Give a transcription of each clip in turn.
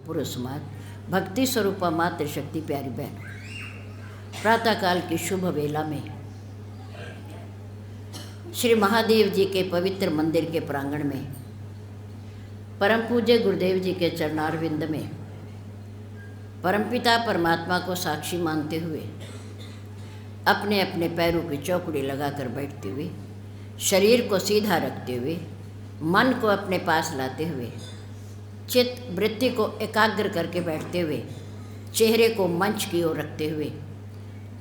पुरुष मात, भक्ति स्वरूपा मातृ शक्ति प्यारी बहन, प्रातःकाल की शुभ वेला में श्री महादेव जी के पवित्र मंदिर के प्रांगण में परम पूज्य गुरुदेव जी के चरणारविंद में परमपिता परमात्मा को साक्षी मानते हुए अपने अपने पैरों की चौकड़ी लगाकर बैठते हुए, शरीर को सीधा रखते हुए, मन को अपने पास लाते हुए, चित्त वृत्ति को एकाग्र करके बैठते हुए, चेहरे को मंच की ओर रखते हुए,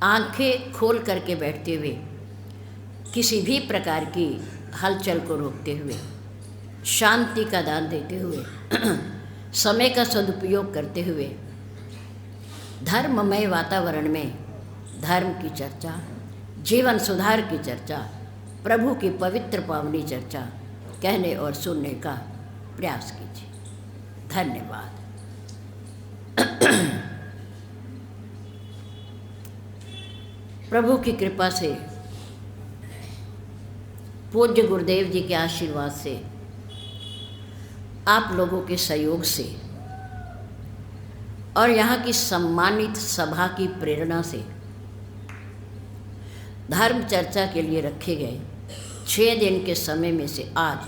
आंखें खोल करके बैठते हुए, किसी भी प्रकार की हलचल को रोकते हुए, शांति का दान देते हुए, समय का सदुपयोग करते हुए, धर्ममय वातावरण में धर्म की चर्चा, जीवन सुधार की चर्चा, प्रभु की पवित्र पावनी चर्चा कहने और सुनने का प्रयास कीजिए। धन्यवाद। प्रभु की कृपा से, पूज्य गुरुदेव जी के आशीर्वाद से, आप लोगों के सहयोग से और यहाँ की सम्मानित सभा की प्रेरणा से धर्म चर्चा के लिए रखे गए 6 दिन के समय में से आज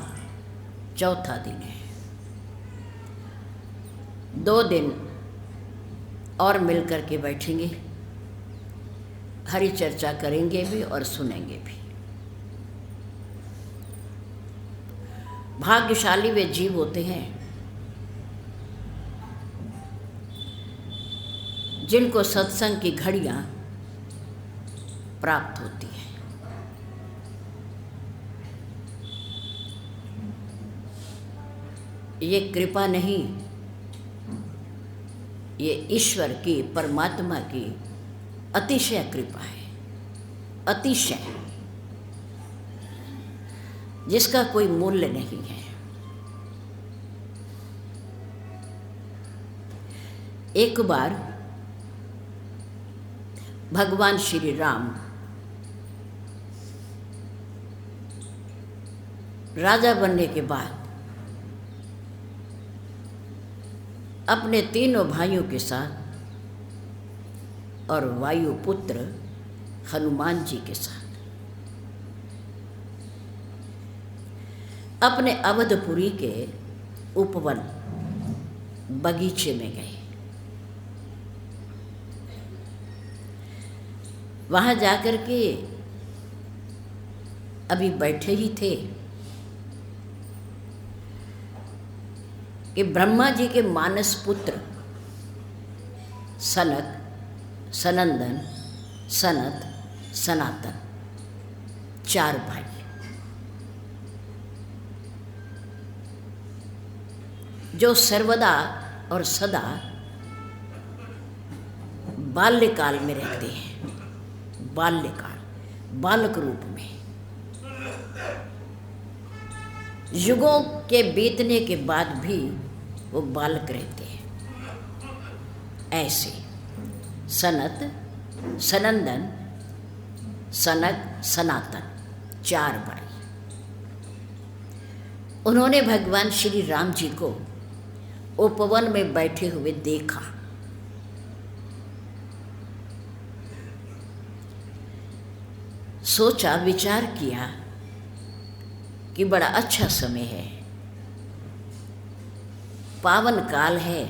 चौथा दिन है। 2 दिन और मिलकर के बैठेंगे, हरि चर्चा करेंगे भी और सुनेंगे भी। भाग्यशाली वे जीव होते हैं जिनको सत्संग की घड़ियां प्राप्त होती है। ये कृपा नहीं, ये ईश्वर की, परमात्मा की अतिशय कृपा है, अतिशय, जिसका कोई मूल्य नहीं है। एक बार भगवान श्री राम राजा बनने के बाद अपने 3 भाइयों के साथ और वायुपुत्र हनुमान जी के साथ अपने अवधपुरी के उपवन बगीचे में गए। वहाँ जाकर के अभी बैठे ही थे कि ब्रह्मा जी के मानस पुत्र सनक, सनंदन, सनत, सनातन 4 भाई, जो सर्वदा और सदा बाल्यकाल में रहते हैं। बाल्यकाल, बालक रूप में, युगों के बीतने के बाद भी वो बालक रहते हैं। ऐसे सनत, सनंदन, सनक, सनातन 4 भाई। उन्होंने भगवान श्री राम जी को उपवन में बैठे हुए देखा। सोचा, विचार किया कि बड़ा अच्छा समय है, पावन काल है,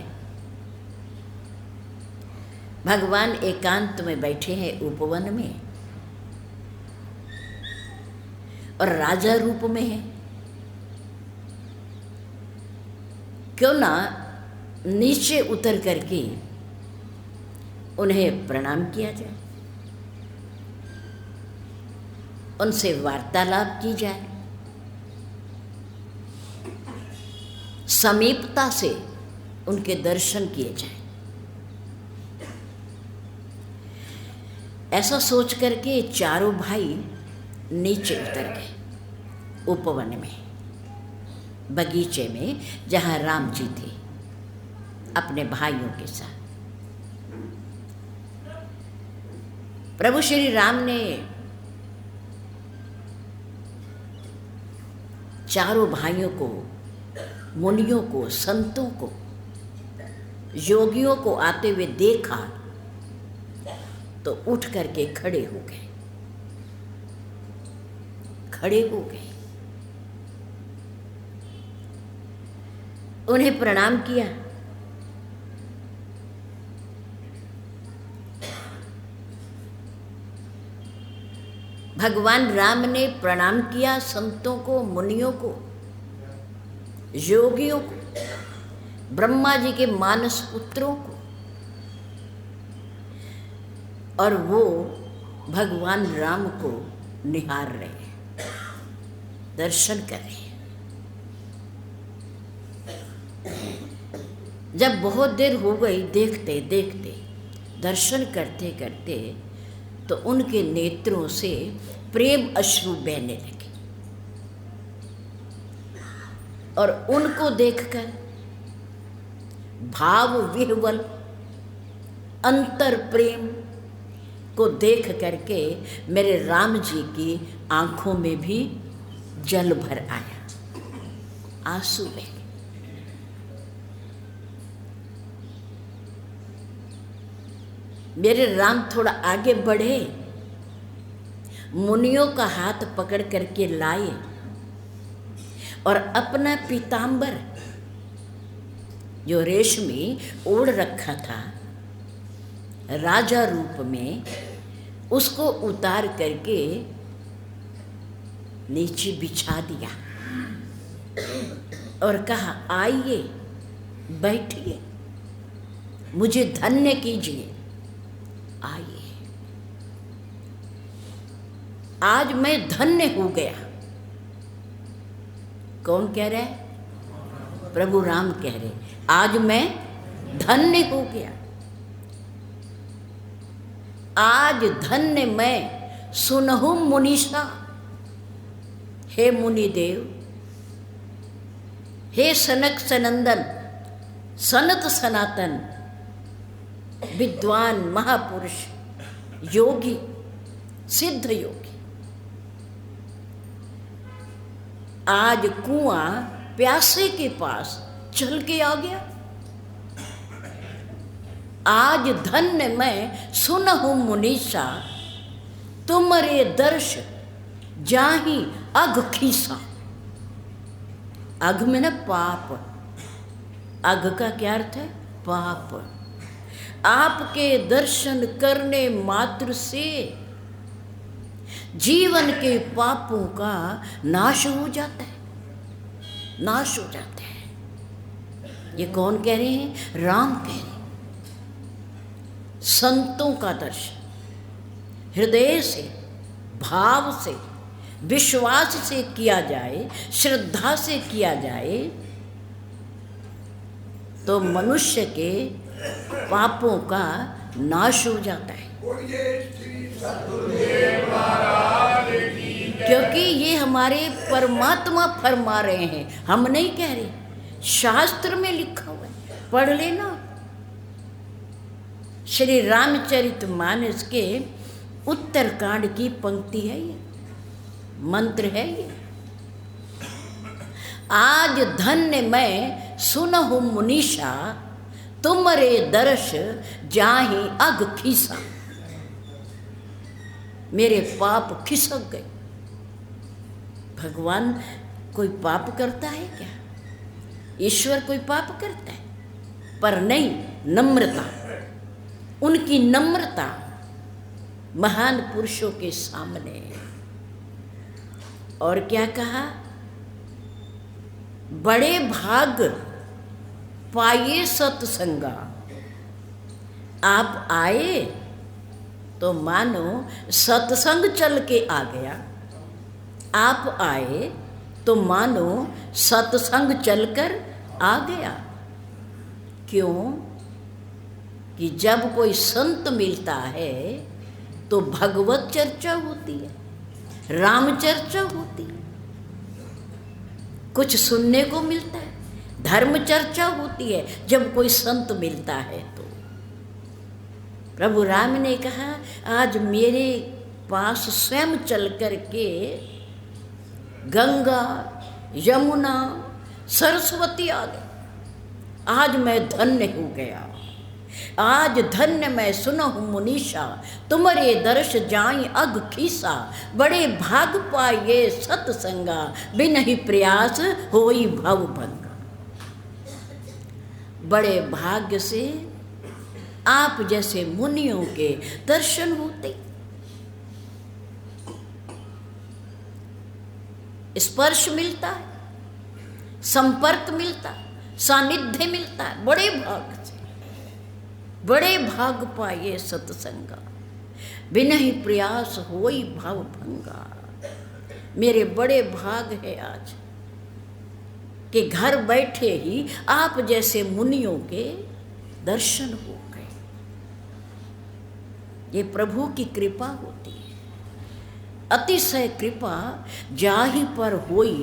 भगवान एकांत में बैठे हैं उपवन में और राजा रूप में है। क्यों ना नीचे उतर करके उन्हें प्रणाम किया जाए, उनसे वार्तालाप की जाए, समीपता से उनके दर्शन किए जाए। ऐसा सोच करके 4 भाई नीचे उतर गए उपवन में, बगीचे में, जहाँ राम जी थे अपने भाइयों के साथ। प्रभु श्री राम ने 4 भाइयों को, मुनियों को, संतों को योगियों को आते हुए देखा तो उठ करके खड़े हो गए, खड़े हो गए, उन्हें प्रणाम किया। भगवान राम ने प्रणाम किया संतों को, मुनियों को, योगियों को, ब्रह्मा जी के मानस पुत्रों को, और वो भगवान राम को निहार रहे हैं, दर्शन कर रहे हैं। जब बहुत देर हो गई देखते देखते, दर्शन करते करते, तो उनके नेत्रों से प्रेम अश्रु बहने लगे और उनको देखकर भाव विह्वल अंतर प्रेम को देख करके मेरे राम जी की आंखों में भी जल भर आया, आंसू बह गए। मेरे राम थोड़ा आगे बढ़े, मुनियों का हाथ पकड़ करके लाए और अपना पीतांबर जो रेशमी ओढ़ रखा था राजा रूप में, उसको उतार करके नीचे बिछा दिया और कहा, आइए बैठिए, मुझे धन्य कीजिए, आइए, आज मैं धन्य हो गया। कौन कह रहा है? प्रभु राम कह रहे, आज मैं धन्य हो गया, आज धन्य मैं सुनहु मुनीषा। हे मुनिदेव, हे सनक सनंदन, सनत सनातन, विद्वान महापुरुष, योगी, सिद्ध योगी, आज कुआं प्यासे के पास चल के आ गया। आज धन्य मैं सुनहु मुनीषा, तुमरे दर्श जाहि अघ खीसा। अघ में ना पाप, अघ का क्या अर्थ है? पाप। आपके दर्शन करने मात्र से जीवन के पापों का नाश हो जाता है, नाश हो जाता है। ये कौन कह रहे हैं? राम कह रहे हैं। संतों का दर्शन हृदय से, भाव से, विश्वास से किया जाए, श्रद्धा से किया जाए, तो मनुष्य के पापों का नाश हो जाता है। क्योंकि ये हमारे परमात्मा फरमा रहे हैं, हम नहीं कह रहे, शास्त्र में लिखा हुआ है, पढ़ लेना। श्री रामचरितमानस के उत्तरकांड की पंक्ति है ये, मंत्र है ये। आज धन्य मैं सुनहु मुनीषा, तुमरे दर्श जाहि अघ खीसा। मेरे पाप खिसक गए। भगवान कोई पाप करता है क्या? ईश्वर कोई पाप करता है? पर नहीं, नम्रता, उनकी नम्रता महान पुरुषों के सामने। और क्या कहा? बड़े भाग पाए सत्संगा। आप आए तो मानो सत्संग चल के आ गया, आप आए तो मानो सत्संग चलकर आ गया। क्यों? कि जब कोई संत मिलता है तो भगवत चर्चा होती है, राम चर्चा होती है, कुछ सुनने को मिलता है, धर्म चर्चा होती है जब कोई संत मिलता है तो। प्रभु राम ने कहा, आज मेरे पास स्वयं चल कर के गंगा, यमुना, सरस्वती आ गए, आज मैं धन्य हो गया, आज धन्य मैं सुनहु मुनीषा, तुमरे दर्श जाई अग खीसा, बड़े भाग पाए सतसंगा, बिनहि प्रयास होई भव भंगा। बड़े भाग्य से आप जैसे मुनियों के दर्शन होते, स्पर्श मिलता है, संपर्क मिलता है, सानिध्य मिलता है। बड़े भाग से, बड़े भाग पाए सत्संगा, बिनहि प्रयास होई भव भंगा। मेरे बड़े भाग है आज कि घर बैठे ही आप जैसे मुनियों के दर्शन हो गए। ये प्रभु की कृपा होती है। अतिशय कृपा जाहि पर होई,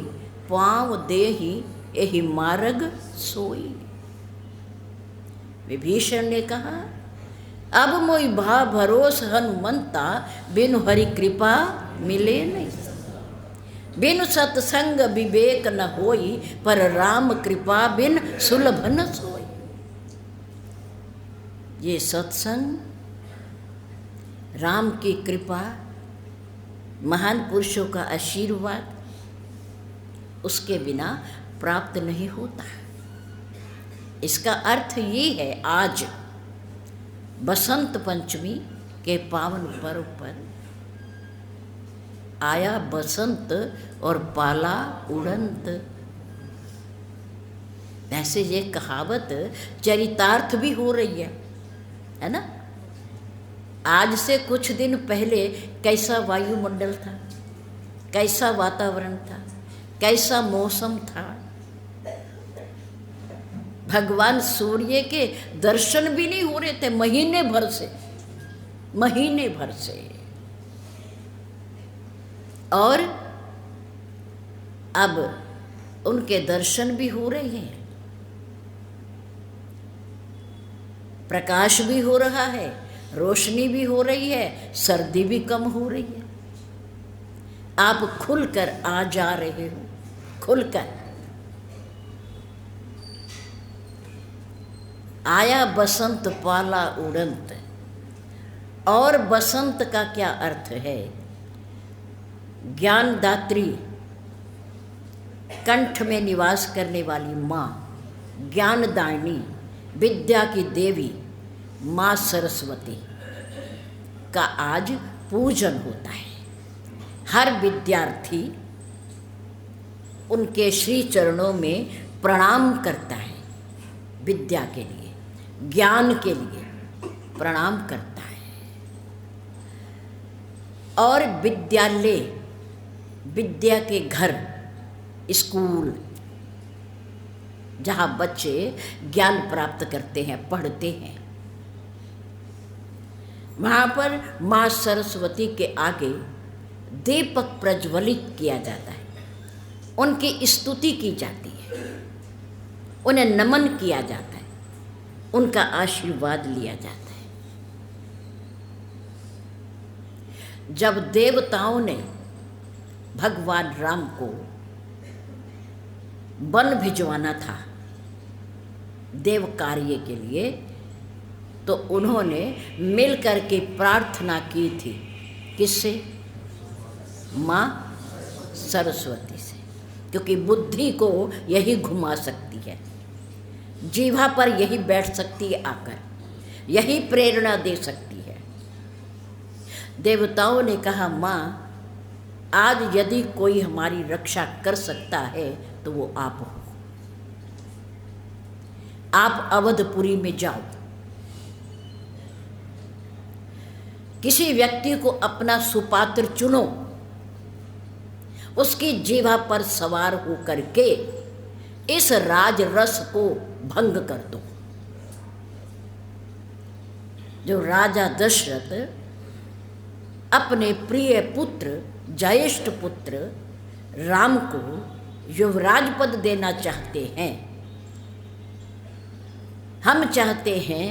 पाँव देहि एहि मार्ग सोई। विभीषण ने कहा, अब मोई भा भरोस हनुमंता, बिनु हरि कृपा मिले नहीं। बिनु सत्संग विवेक न होई, पर राम कृपा बिन सुलभ न सोई। ये सत्संग, राम की कृपा, महान पुरुषों का आशीर्वाद, उसके बिना प्राप्त नहीं होता। इसका अर्थ ये है, आज बसंत पंचमी के पावन पर्व पर आया बसंत और पाला उड़ंत। ऐसे ये कहावत चरितार्थ भी हो रही है ना। आज से कुछ दिन पहले कैसा वायुमंडल था, कैसा वातावरण था, कैसा मौसम था। भगवान सूर्य के दर्शन भी नहीं हो रहे थे महीने भर से, महीने भर से। और अब उनके दर्शन भी हो रहे हैं, प्रकाश भी हो रहा है, रोशनी भी हो रही है, सर्दी भी कम हो रही है। आप खुलकर आ जा रहे हो, खुलकर। आया बसंत पाला उड़ंत। और बसंत का क्या अर्थ है? ज्ञानदात्री, कंठ में निवास करने वाली माँ, ज्ञानदायिनी, विद्या की देवी माँ सरस्वती का आज पूजन होता है। हर विद्यार्थी उनके श्री चरणों में प्रणाम करता है, विद्या के लिए, ज्ञान के लिए प्रणाम करता है। और विद्यालय, विद्या के घर, स्कूल, जहाँ बच्चे ज्ञान प्राप्त करते हैं, पढ़ते हैं, वहाँ पर माँ सरस्वती के आगे दीपक प्रज्वलित किया जाता है, उनकी स्तुति की जाती है, उन्हें नमन किया जाता है, उनका आशीर्वाद लिया जाता है। जब देवताओं ने भगवान राम को वन भिजवाना था देव कार्य के लिए, तो उन्होंने मिल करके प्रार्थना की थी। किससे? माँ सरस्वती से, क्योंकि बुद्धि को यही घुमा सकती है, जीवा पर यही बैठ सकती है आकर, यही प्रेरणा दे सकती है। देवताओं ने कहा, माँ आज यदि कोई हमारी रक्षा कर सकता है तो वो आप हो। आप अवधपुरी में जाओ, किसी व्यक्ति को अपना सुपात्र चुनो, उसकी जीवा पर सवार हो करके इस राज रस को भंग कर दो। जो राजा दशरथ अपने प्रिय पुत्र, ज्येष्ठ पुत्र राम को युवराज पद देना चाहते हैं, हम चाहते हैं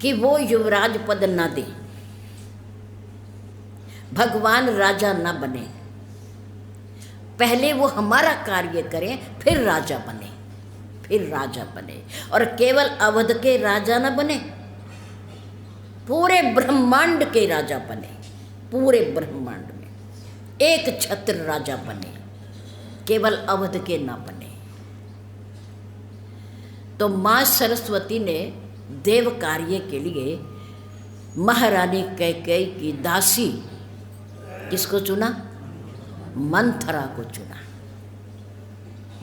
कि वो युवराज पद न दे, भगवान राजा न बने, पहले वो हमारा कार्य करें फिर राजा बने, फिर राजा बने, और केवल अवध के राजा न बने, पूरे ब्रह्मांड के राजा बने, पूरे ब्रह्मांड में एक छत्र राजा बने, केवल अवध के ना बने। तो माँ सरस्वती ने देव कार्य के लिए महारानी कैकेयी की दासी किसको चुना? मंथरा को चुना,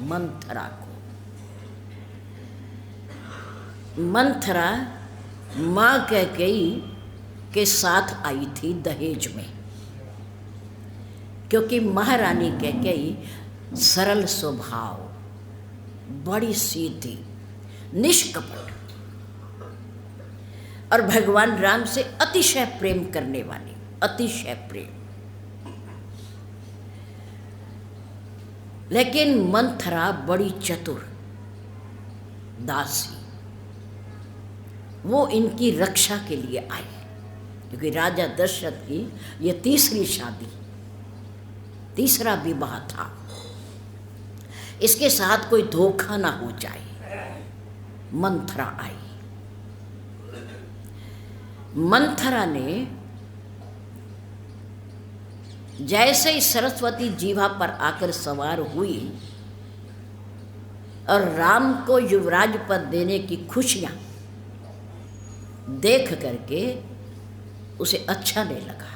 मंथरा को। मंथरा माँ कैकेयी के साथ आई थी दहेज में, क्योंकि महारानी कैकेयी सरल स्वभाव, बड़ी सीधी, निष्कपट और भगवान राम से अतिशय प्रेम करने वाली, अतिशय प्रेम। लेकिन मंथरा बड़ी चतुर दासी, वो इनकी रक्षा के लिए आई, क्योंकि राजा दशरथ की ये तीसरी शादी, तीसरा विवाह था। इसके साथ कोई धोखा ना हो जाए, मंथरा आई। मंथरा ने जैसे ही सरस्वती जीवा पर आकर सवार हुई और राम को युवराज पद देने की खुशियां देख करके उसे अच्छा नहीं लगा।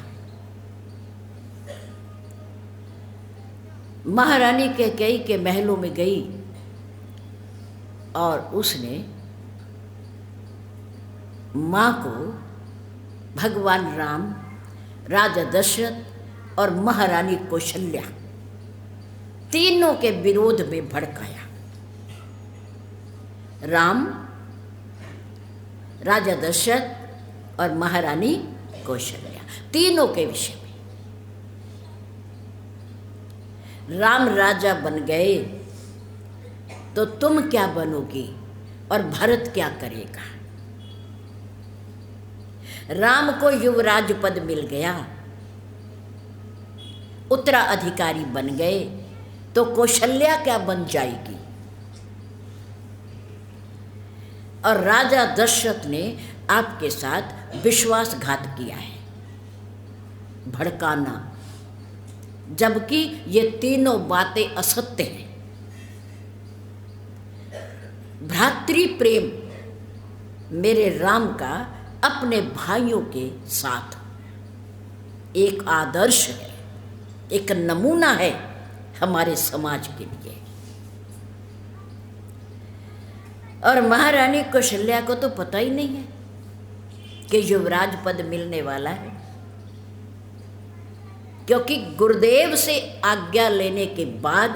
महारानी कैकेयी के महलों में गई और उसने माँ को भगवान राम, राजा दशरथ और महारानी कौशल्या तीनों के विरोध में भड़काया। राम, राजा दशरथ और महारानी कौशल्या तीनों के विषय में। राम राजा बन गए तो तुम क्या बनोगी और भरत क्या करेगा? राम को युवराज पद मिल गया, उत्तराधिकारी बन गए, तो कौशल्या क्या बन जाएगी? और राजा दशरथ ने आपके साथ विश्वासघात किया है, भड़काना, जबकि ये तीनों बातें असत्य हैं। भ्रातृ प्रेम मेरे राम का अपने भाइयों के साथ एक आदर्श है, एक नमूना है हमारे समाज के लिए। और महारानी कौशल्या को तो पता ही नहीं है कि युवराज पद मिलने वाला है, क्योंकि गुरुदेव से आज्ञा लेने के बाद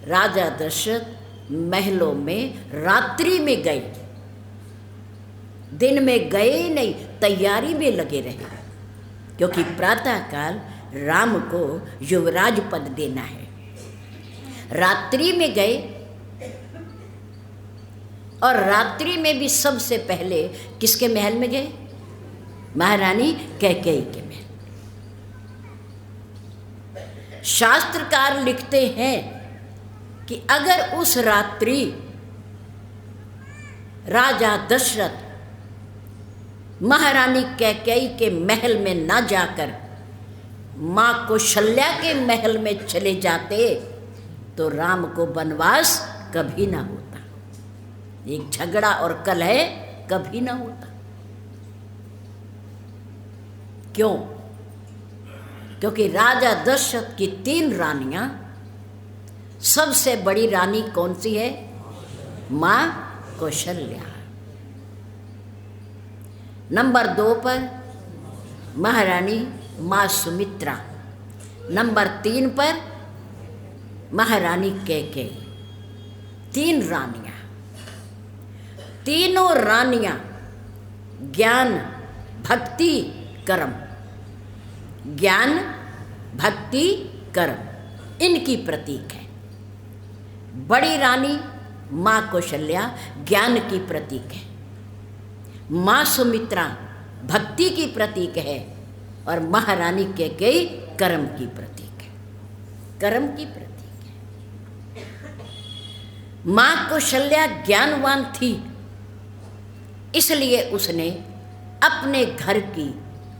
राजा दशरथ महलों में रात्रि में गए, दिन में गए ही नहीं, तैयारी में लगे रहे, क्योंकि प्रातःकाल राम को युवराज पद देना है। रात्रि में गए और रात्रि में भी सबसे पहले किसके महल में गए? महारानी कैकेयी के महल। शास्त्रकार लिखते हैं कि अगर उस रात्रि राजा दशरथ महारानी कैकेयी के महल में न जाकर माँ कौशल्या के महल में चले जाते तो राम को वनवास कभी ना होता, एक झगड़ा और कलह कभी ना होता। क्यों? क्योंकि राजा दशरथ की 3 रानियां, सबसे बड़ी रानी कौन सी है? माँ कौशल्या। नंबर 2 पर महारानी माँ सुमित्रा, नंबर 3 पर महारानी कैकेयी। 3 रानियां, तीनों रानियां ज्ञान, भक्ति, कर्म, ज्ञान, भक्ति, कर्म इनकी प्रतीक है। बड़ी रानी माँ कौशल्या ज्ञान की प्रतीक है, माँ सुमित्रा भक्ति की प्रतीक है और महारानी कैकेयी कर्म की प्रतीक है, कर्म की प्रतीक है। माँ कौशल्या ज्ञानवान थी, इसलिए उसने अपने घर की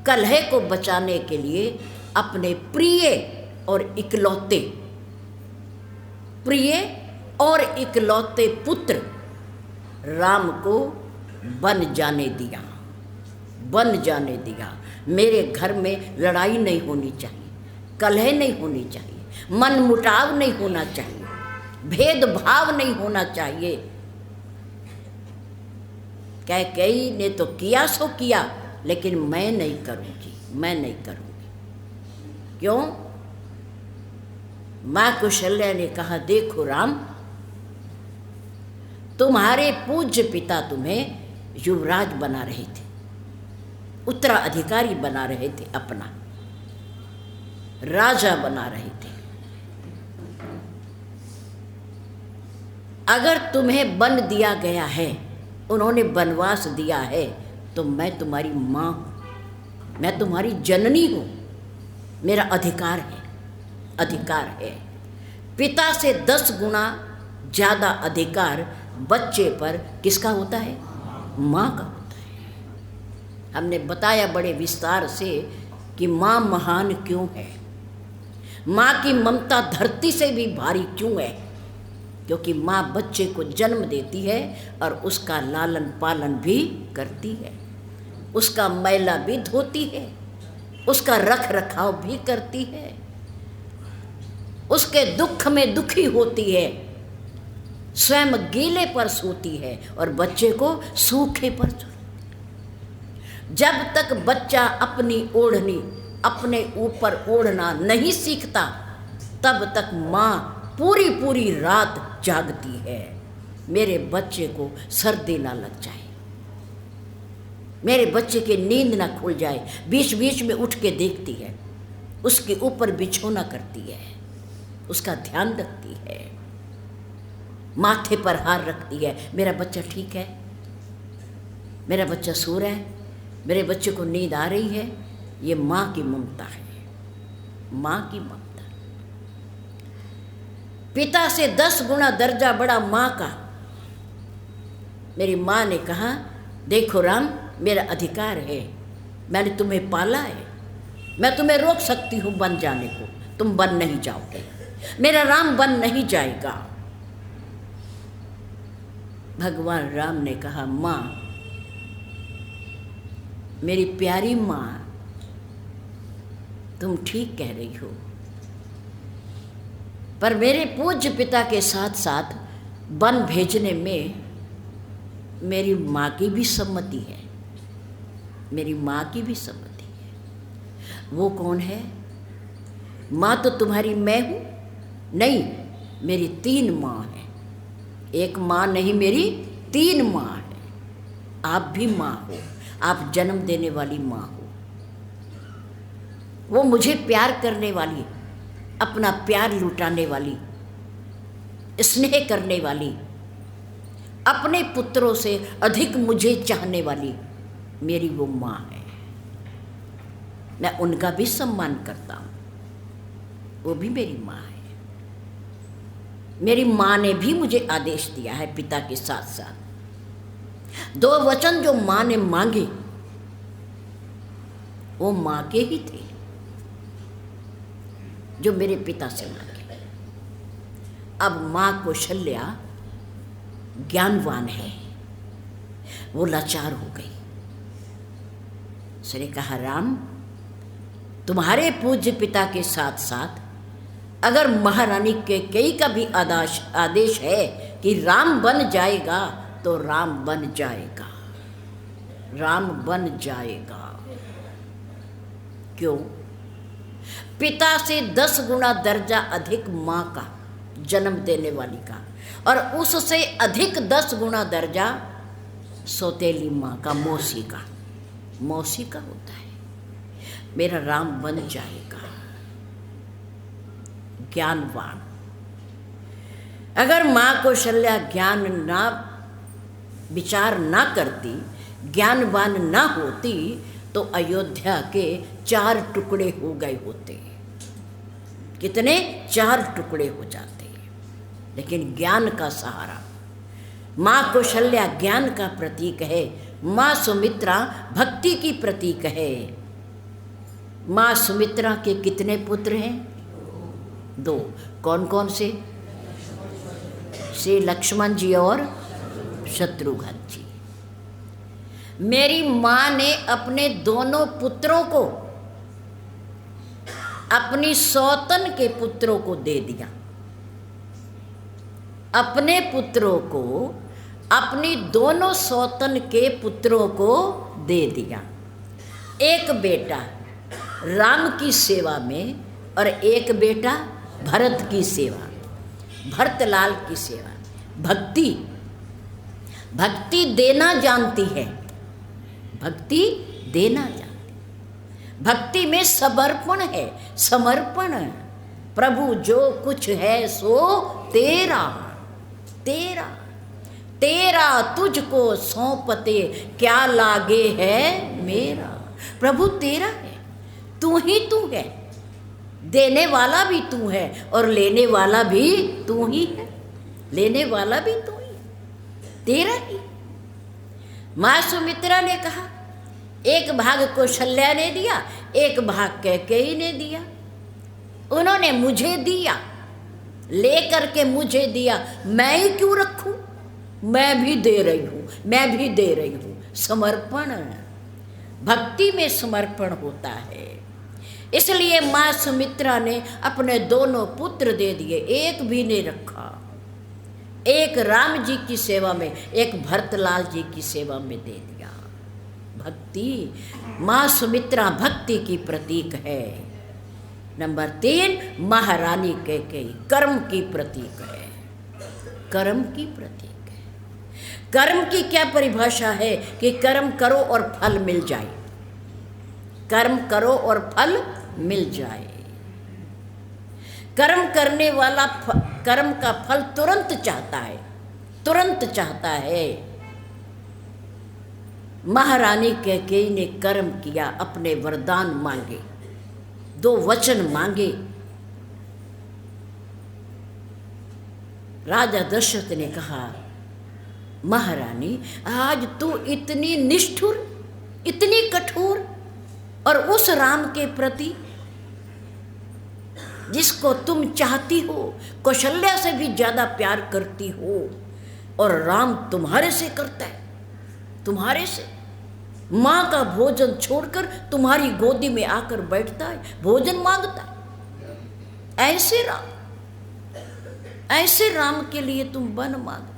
कलह को बचाने के लिए अपने प्रिय और इकलौते पुत्र राम को बन जाने दिया। मेरे घर में लड़ाई नहीं होनी चाहिए, कलह नहीं होनी चाहिए, मनमुटाव नहीं होना चाहिए, भेदभाव नहीं होना चाहिए। कैकेयी ने तो किया सो किया, लेकिन मैं नहीं करूँगी। क्यों? माँ कौशल्या ने कहा, देखो राम, तुम्हारे पूज्य पिता तुम्हें युवराज बना रहे थे, उत्तराधिकारी बना रहे थे, अपना राजा बना रहे थे। अगर तुम्हें वन दिया गया है, उन्होंने वनवास दिया है, तो मैं तुम्हारी माँ हूँ, मैं तुम्हारी जननी हूँ, मेरा अधिकार है। पिता से 10 गुना ज़्यादा अधिकार बच्चे पर किसका होता है? माँ का होता है। हमने बताया बड़े विस्तार से कि माँ महान क्यों है, माँ की ममता धरती से भी भारी क्यों है। क्योंकि माँ बच्चे को जन्म देती है और उसका लालन पालन भी करती है, उसका मैला भी धोती है, उसका रख रखाव भी करती है, उसके दुख में दुखी होती है, स्वयं गीले पर सोती है और बच्चे को सूखे पर सोती। जब तक बच्चा अपनी ओढ़नी अपने ऊपर ओढ़ना नहीं सीखता, तब तक माँ पूरी रात जागती है। मेरे बच्चे को सर्दी ना लग जाए, मेरे बच्चे की नींद ना खुल जाए, बीच बीच में उठ के देखती है, उसके ऊपर बिछोना करती है, उसका ध्यान रखती है, माथे पर हार रखती है। मेरा बच्चा ठीक है, मेरा बच्चा सो रहा है, मेरे बच्चे को नींद आ रही है। ये माँ की ममता है, माँ की ममता। पिता से 10 गुना दर्जा बड़ा माँ का। मेरी माँ ने कहा, देखो राम, मेरा अधिकार है, मैंने तुम्हें पाला है, मैं तुम्हें रोक सकती हूँ बन जाने को, तुम बन नहीं जाओगे, मेरा राम बन नहीं जाएगा। भगवान राम ने कहा, माँ, मेरी प्यारी माँ, तुम ठीक कह रही हो, पर मेरे पूज्य पिता के साथ साथ वन भेजने में मेरी माँ की भी सम्मति है, मेरी माँ की भी सम्मति है। वो कौन है? माँ तो तुम्हारी मैं हूँ? नहीं, मेरी 3 माँ हैं। एक माँ नहीं, मेरी 3 माँ है। आप भी माँ हो, आप जन्म देने वाली माँ हो। वो मुझे प्यार करने वाली, अपना प्यार लुटाने वाली, स्नेह करने वाली, अपने पुत्रों से अधिक मुझे चाहने वाली मेरी वो माँ है। मैं उनका भी सम्मान करता हूँ, वो भी मेरी माँ है। मेरी माँ ने भी मुझे आदेश दिया है पिता के साथ साथ। 2 वचन जो माँ ने मांगे वो माँ के ही थे, जो मेरे पिता से मांगे। अब माँ कौशल्या ज्ञानवान है, वो लाचार हो गई। उसने कहा, राम, तुम्हारे पूज्य पिता के साथ साथ अगर महारानी कैकेयी का भी आदेश है कि राम बन जाएगा, तो राम बन जाएगा, राम बन जाएगा। क्यों? पिता से 10 गुना दर्जा अधिक माँ का, जन्म देने वाली का, और उससे अधिक 10 गुना दर्जा सौतेली माँ का, मौसी का होता है। मेरा राम बन जाएगा, ज्ञानवान। अगर माँ कौशल्या ज्ञान ना विचार ना करती, ज्ञानवान ना होती, तो अयोध्या के 4 टुकड़े हो गए होते। कितने? 4 टुकड़े हो जाते। लेकिन ज्ञान का सहारा। माँ कौशल्या ज्ञान का प्रतीक है, माँ सुमित्रा भक्ति की प्रतीक है। माँ सुमित्रा के कितने पुत्र हैं? 2। कौन कौन से? श्री लक्ष्मण जी और शत्रुघ्न जी। मेरी माँ ने अपने दोनों पुत्रों को अपनी सौतन के पुत्रों को दे दिया। अपने पुत्रों को अपनी दोनों सौतन के पुत्रों को दे दिया। एक बेटा राम की सेवा में और एक बेटा भरत की सेवा, भरतलाल की सेवा। भक्ति भक्ति देना जानती है, भक्ति देना जानती। भक्ति में समर्पण है, समर्पण। प्रभु जो कुछ है सो तेरा, तेरा तेरा तुझको सौंपते क्या लागे है मेरा। प्रभु तेरा है, तू ही तू है, देने वाला भी तू है और लेने वाला भी तू ही है, लेने वाला भी तू ही, तेरा ही। माँ सुमित्रा ने कहा, एक भाग कौशल्या ने दिया, एक भाग कैकेयी ने दिया। उन्होंने मुझे दिया, लेकर के मुझे दिया, मैं ही क्यों रखूं? मैं भी दे रही हूं, मैं भी दे रही हूं। समर्पण, भक्ति में समर्पण होता है। इसलिए माँ सुमित्रा ने अपने दोनों पुत्र दे दिए, एक भी नहीं रखा। एक राम जी की सेवा में, एक भरतलाल जी की सेवा में दे दिया। भक्ति, माँ सुमित्रा भक्ति की प्रतीक है। नंबर 3, महारानी कैकेयी कर्म की प्रतीक है, कर्म की प्रतीक है। कर्म की क्या परिभाषा है कि कर्म करो और फल मिल जाए, कर्म करो और फल मिल जाए। कर्म करने वाला कर्म का फल तुरंत चाहता है, तुरंत चाहता है। महारानी कैकेयी ने कर्म किया, अपने वरदान मांगे, 2 वचन मांगे। राजा दशरथ ने कहा, महारानी आज तू इतनी निष्ठुर, इतनी कठोर, और उस राम के प्रति जिसको तुम चाहती हो, कौशल्या से भी ज्यादा प्यार करती हो, और राम तुम्हारे से करता है, तुम्हारे से। माँ का भोजन छोड़कर तुम्हारी गोदी में आकर बैठता है, भोजन मांगता है। ऐसे राम, ऐसे राम के लिए तुम वन मांगते।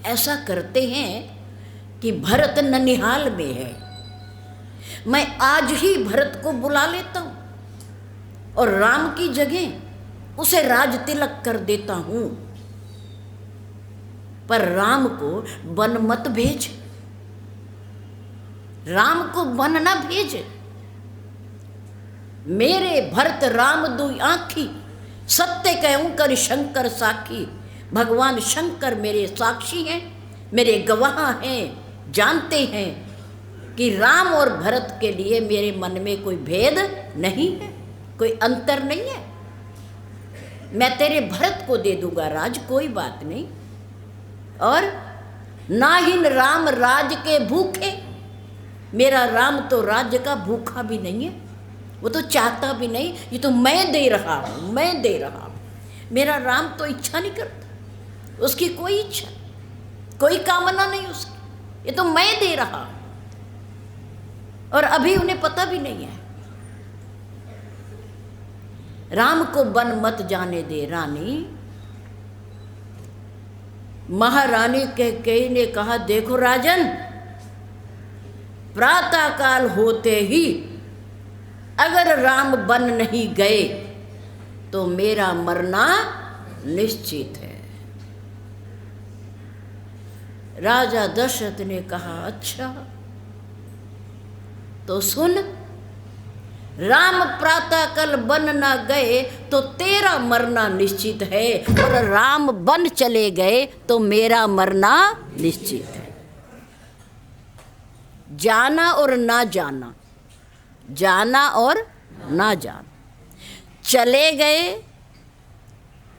ऐसा करते हैं कि भरत ननिहाल में है, मैं आज ही भरत को बुला लेता हूं और राम की जगह उसे राज तिलक कर देता हूं। पर राम को वन मत भेज, राम को वन ना भेज। मेरे भरत राम दुई आँखी, सत्य कहूं कर शंकर साखी। भगवान शंकर मेरे साक्षी हैं, मेरे गवाह हैं, जानते हैं कि राम और भरत के लिए मेरे मन में कोई भेद नहीं है, कोई अंतर नहीं है। मैं तेरे भरत को दे दूंगा राज, कोई बात नहीं। और ना ही राम राज के भूखे, मेरा राम तो राज्य का भूखा भी नहीं है, वो तो चाहता भी नहीं। ये तो मैं दे रहा हूँ, मैं दे रहा हूँ। मेरा राम तो इच्छा नहीं करता, उसकी कोई इच्छा, कोई कामना नहीं उसकी, ये तो मैं दे रहा हूँ। और अभी उन्हें पता भी नहीं है। राम को वन मत जाने दे रानी। महारानी कैकेयी ने कहा, देखो राजन, प्रातः काल होते ही अगर राम वन नहीं गए तो मेरा मरना निश्चित है। राजा दशरथ ने कहा, अच्छा तो सुन, राम प्रातः काल वन ना गए तो तेरा मरना निश्चित है, और राम वन चले गए तो मेरा मरना निश्चित है। जाना और ना जाना, जाना और ना जाना। चले गए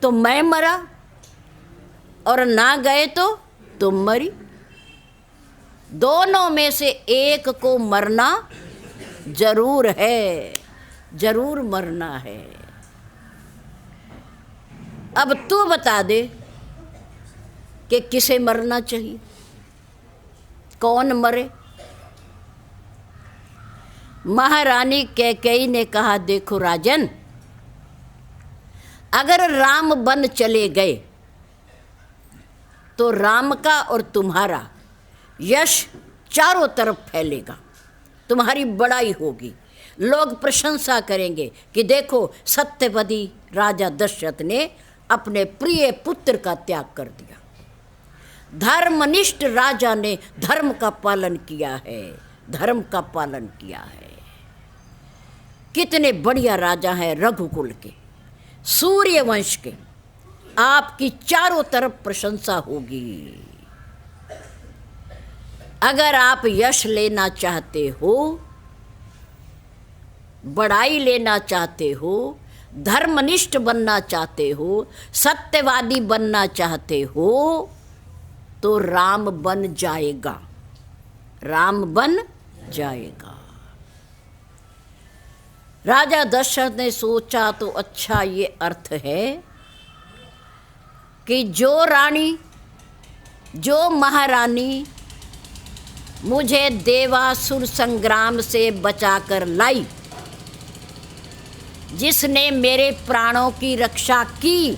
तो मैं मरा, और ना गए तो तुम मरी। दोनों में से एक को मरना जरूर है, जरूर मरना है। अब तू बता दे कि किसे मरना चाहिए, कौन मरे। महारानी कैकेयी ने कहा, देखो राजन, अगर राम वन चले गए तो राम का और तुम्हारा यश चारों तरफ फैलेगा, तुम्हारी बड़ाई होगी, लोग प्रशंसा करेंगे कि देखो सत्यवती राजा दशरथ ने अपने प्रिय पुत्र का त्याग कर दिया, धर्मनिष्ठ राजा ने धर्म का पालन किया है, धर्म का पालन किया है। कितने बढ़िया राजा हैं रघुकुल के, सूर्य वंश के, आपकी चारों तरफ प्रशंसा होगी। अगर आप यश लेना चाहते हो, बड़ाई लेना चाहते हो, धर्मनिष्ठ बनना चाहते हो, सत्यवादी बनना चाहते हो, तो राम बन जाएगा, राम बन जाएगा। राजा दशरथ ने सोचा तो अच्छा ये अर्थ है कि जो रानी, जो महारानी मुझे देवासुर संग्राम से बचाकर लाई, जिसने मेरे प्राणों की रक्षा की,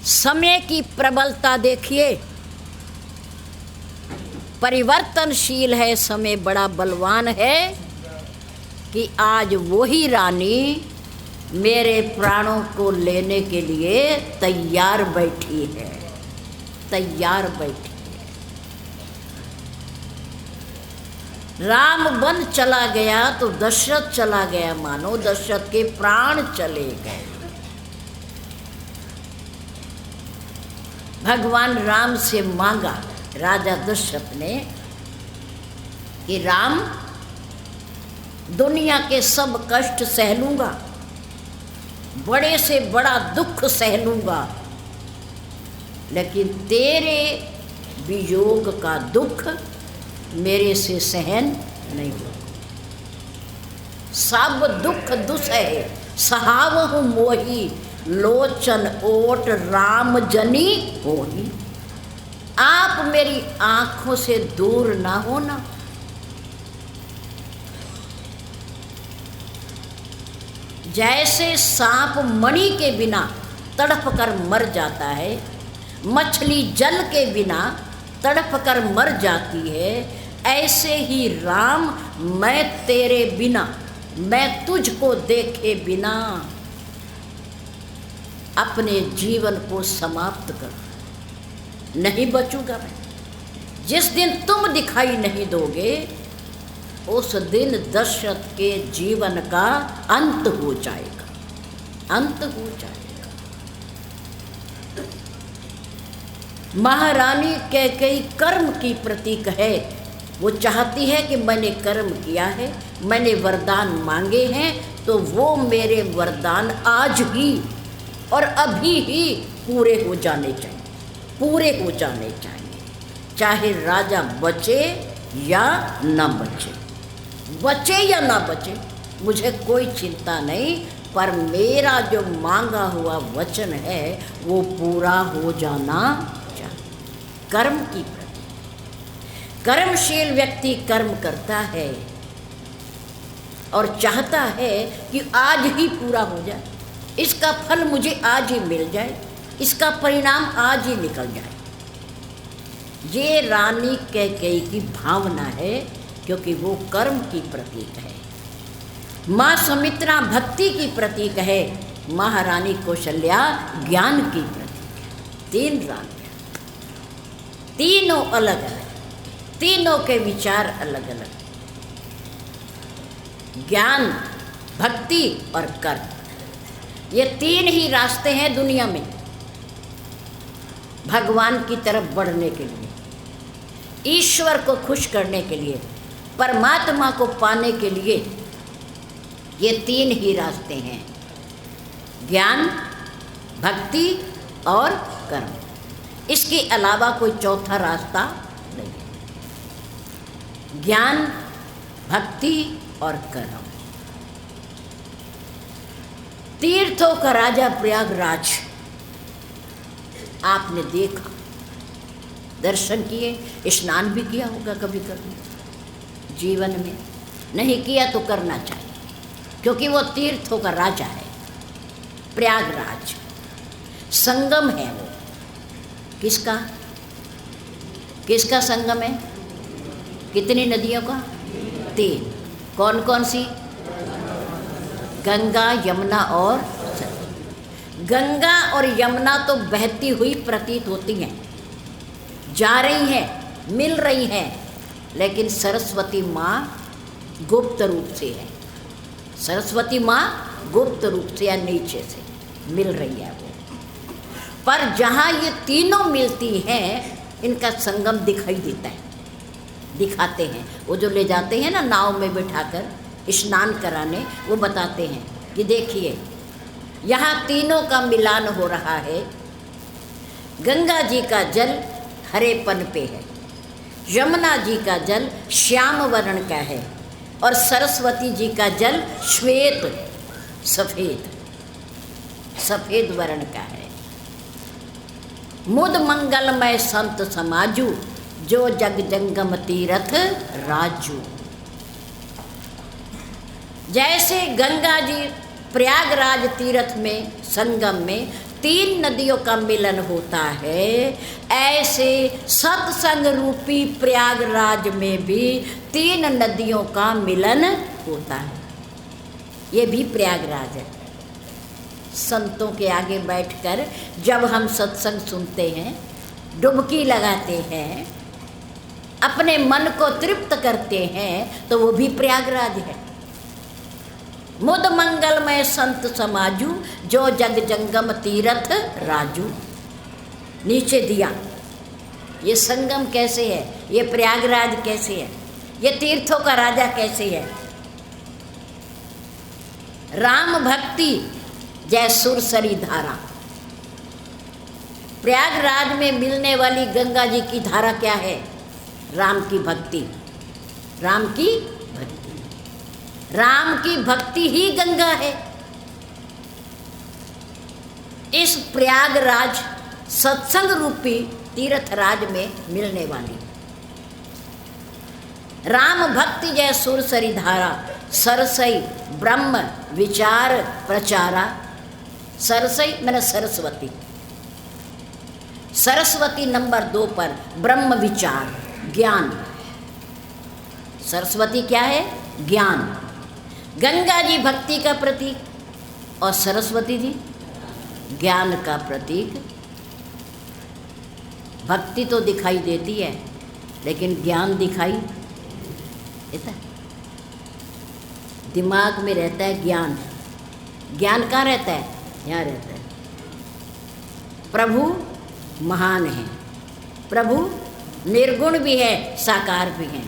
समय की प्रबलता देखिए, परिवर्तनशील है समय, बड़ा बलवान है, कि आज वही रानी मेरे प्राणों को लेने के लिए तैयार बैठी है, तैयार बैठी है। राम वन चला गया तो दशरथ चला गया, मानो दशरथ के प्राण चले गए। भगवान राम से मांगा राजा दशरथ ने कि राम, दुनिया के सब कष्ट सह लूंगा, बड़े से बड़ा दुख सह लूंगा, लेकिन तेरे वियोग का दुख मेरे से सहन नहीं होगा। सब दुख दुसह सहावहु मोही, लोचन ओट राम जनी होही। आप मेरी आंखों से दूर ना होना। जैसे सांप मणि के बिना तड़प कर मर जाता है, मछली जल के बिना तड़प कर मर जाती है, ऐसे ही राम मैं तेरे बिना, मैं तुझको देखे बिना अपने जीवन को समाप्त कर नहीं बचूंगा मैं। जिस दिन तुम दिखाई नहीं दोगे, उस दिन दशरथ के जीवन का अंत हो जाएगा, अंत हो जाएगा। महारानी कैकेयी कर्म की प्रतीक है। वो चाहती है कि मैंने कर्म किया है, मैंने वरदान मांगे हैं, तो वो मेरे वरदान आज ही और अभी ही पूरे हो जाने चाहिए, पूरे हो जाने चाहिए, चाहे राजा बचे या न बचे, बचे या ना बचे मुझे कोई चिंता नहीं, पर मेरा जो मांगा हुआ वचन है वो पूरा हो जाना चाहिए। कर्म की प्रति, कर्मशील व्यक्ति कर्म करता है और चाहता है कि आज ही पूरा हो जाए, इसका फल मुझे आज ही मिल जाए, इसका परिणाम आज ही निकल जाए। ये रानी कैकेयी की भावना है, क्योंकि वो कर्म की प्रतीक है। माँ सुमित्रा भक्ति की प्रतीक है, महारानी कौशल्या ज्ञान की प्रतीक है। तीन रानियाँ, तीनों अलग अलग, तीनों के विचार अलग अलग, ज्ञान, भक्ति और कर्म, ये तीन ही रास्ते हैं दुनिया में भगवान की तरफ बढ़ने के लिए, ईश्वर को खुश करने के लिए, परमात्मा को पाने के लिए। ये तीन ही रास्ते हैं, ज्ञान, भक्ति और कर्म, इसके अलावा कोई चौथा रास्ता नहीं है। ज्ञान, भक्ति और कर्म। तीर्थों का राजा प्रयागराज आपने देखा, दर्शन किए, स्नान भी किया होगा कभी कभी जीवन में, नहीं किया तो करना चाहिए, क्योंकि वो तीर्थों का राजा है। प्रयागराज संगम है वो, किसका किसका संगम है? कितनी नदियों का? 3। कौन कौन सी? गंगा, यमुना और सरस्वती। गंगा और यमुना तो बहती हुई प्रतीत होती हैं, जा रही हैं, मिल रही हैं, लेकिन सरस्वती माँ गुप्त रूप से है। सरस्वती माँ गुप्त रूप से या नीचे से मिल रही है वो। पर जहाँ ये तीनों मिलती हैं, इनका संगम दिखाई देता है, दिखाते हैं। वो जो ले जाते हैं ना नाव में बिठाकर स्नान कराने, वो बताते हैं कि देखिए यहाँ तीनों का मिलान हो रहा है। गंगा जी का जल हरेपन पे है, यमुना जी का जल श्याम वर्ण का है, और सरस्वती जी का जल श्वेत, सफ़ेद सफ़ेद वर्ण का है। मुद मंगलमय संत समाजू, जो जग जंगम तीरथ राजू। जैसे गंगा जी प्रयागराज तीर्थ में संगम में 3 नदियों का मिलन होता है, ऐसे सत्संग रूपी प्रयागराज में भी 3 नदियों का मिलन होता है। ये भी प्रयागराज है। संतों के आगे बैठकर जब हम सत्संग सुनते हैं, डुबकी लगाते हैं, अपने मन को तृप्त करते हैं, तो वो भी प्रयागराज है। मुद मंगलमय संत समाजू, जो जग जंगम तीरथ राजू। नीचे दिया, ये संगम कैसे है, ये प्रयागराज कैसे है, ये तीर्थों का राजा कैसे है। राम भक्ति जय सुरसरी धारा। प्रयागराज में मिलने वाली गंगा जी की धारा क्या है? राम की भक्ति, राम की भक्ति। राम की भक्ति ही गंगा है। इस प्रयागराज सत्संग रूपी तीर्थराज में मिलने वाली राम भक्ति जय सुरसरी धारा, सरसई ब्रह्म विचार प्रचारा। सरसई मैंने सरस्वती, सरस्वती नंबर 2 पर ब्रह्म विचार ज्ञान। सरस्वती क्या है? ज्ञान। गंगा जी भक्ति का प्रतीक और सरस्वती जी ज्ञान का प्रतीक। भक्ति तो दिखाई देती है, लेकिन ज्ञान दिखाई देता है। दिमाग में रहता है ज्ञान। ज्ञान कहाँ रहता है? यहाँ रहता है। प्रभु महान है, प्रभु निर्गुण भी है, साकार भी हैं।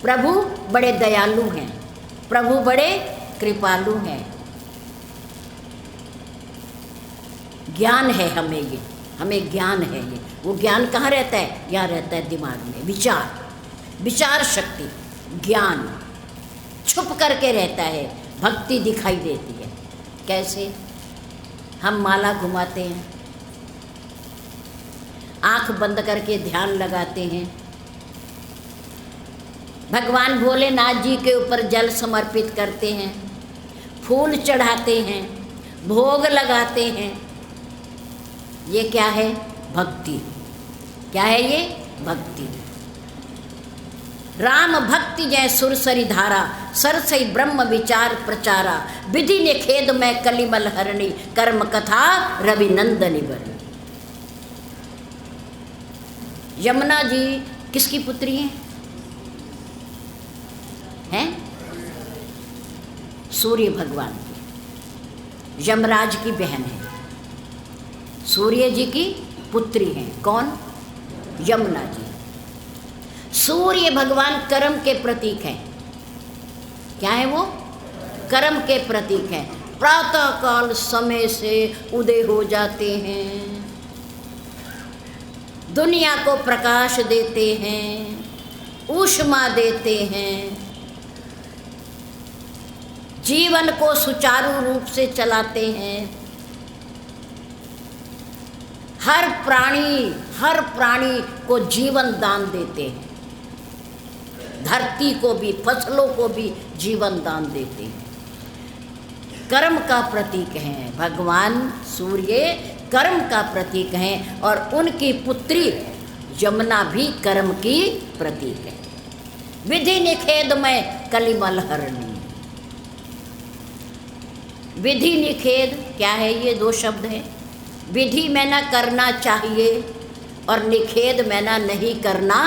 प्रभु बड़े दयालु हैं, प्रभु बड़े कृपालु हैं। ज्ञान है हमें, ये हमें ज्ञान है। ये वो ज्ञान कहाँ रहता है? यहाँ रहता है दिमाग में। विचार, विचार शक्ति, ज्ञान छुप करके रहता है। भक्ति दिखाई देती है। कैसे? हम माला घुमाते हैं, आंख बंद करके ध्यान लगाते हैं, भगवान भोलेनाथ जी के ऊपर जल समर्पित करते हैं, फूल चढ़ाते हैं, भोग लगाते हैं। ये क्या है? भक्ति। क्या है ये? भक्ति। राम भक्ति जय सुरसरी धारा, सरसई ब्रह्म विचार प्रचारा। विधि ने खेद में कलिमल हरणी, कर्म कथा रवि नंदनी बरनी। यमुना जी किसकी पुत्री हैं? हैं? सूर्य भगवान की, यमराज की बहन है। सूर्य जी की पुत्री हैं। कौन? यमुना जी। सूर्य भगवान कर्म के प्रतीक हैं। क्या है वो? कर्म के प्रतीक हैं। प्रातः काल समय से उदय हो जाते हैं, दुनिया को प्रकाश देते हैं, ऊष्मा देते हैं, जीवन को सुचारू रूप से चलाते हैं। हर प्राणी को जीवन दान देते हैं, धरती को भी, फसलों को भी जीवन दान देते हैं। कर्म का प्रतीक हैं भगवान सूर्य, कर्म का प्रतीक हैं, और उनकी पुत्री यमुना भी कर्म की प्रतीक है। विधि निषेध में कलिमल हरणी। विधि निषेध क्या है? ये दो शब्द हैं। विधि में ना करना चाहिए और निषेध में ना नहीं करना।